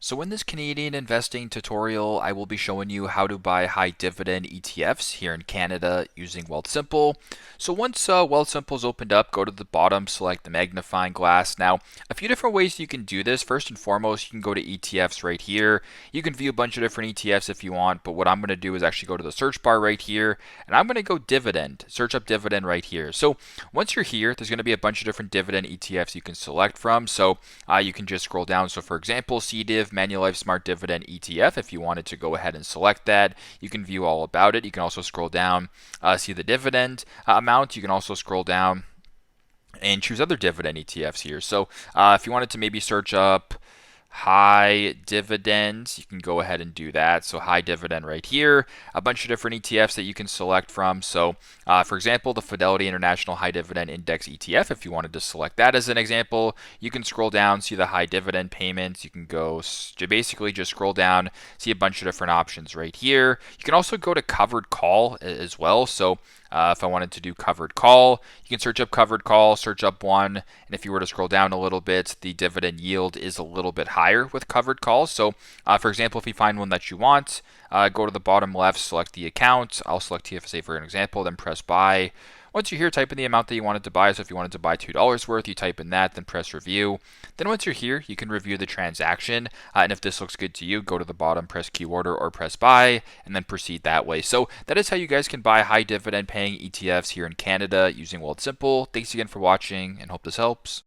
So in this Canadian investing tutorial, I will be showing you how to buy high dividend ETFs here in Canada using Wealthsimple. So once Wealthsimple is opened up, go to the bottom, select the magnifying glass. Now, a few different ways you can do this. First and foremost, you can go to ETFs right here. You can view a bunch of different ETFs if you want, but what I'm going to do is actually go to the search bar right here, and I'm going to go dividend, search up dividend right here. So once you're here, there's going to be a bunch of different dividend ETFs you can select from. So you can just scroll down. So for example, CDIV, Manulife Smart Dividend ETF, if you wanted to go ahead and select that, you can view all about it. You can also scroll down, see the dividend amount. You can also scroll down and choose other dividend ETFs here. So if you wanted to maybe search up high dividends, you can go ahead and do that. So high dividend right here, a bunch of different ETFs that you can select from. So for example, the Fidelity International High Dividend Index ETF, if you wanted to select that as an example, you can scroll down, see the high dividend payments. You can go basically just scroll down, see a bunch of different options right here. You can also go to covered call as well. So if I wanted to do covered call, you can search up covered call, search up one, and if you were to scroll down a little bit, the dividend yield is a little bit higher with covered calls. So for example, if you find one that you want, go to the bottom left, select the account. I'll select TFSA for an example, then press buy. Once you're here, type in the amount that you wanted to buy. So if you wanted to buy $2 worth, you type in that, then press review. Then once you're here, you can review the transaction. And if this looks good to you, go to the bottom, press key order or press buy, and then proceed that way. So that is how you guys can buy high dividend paying ETFs here in Canada using Wealthsimple. Thanks again for watching and hope this helps.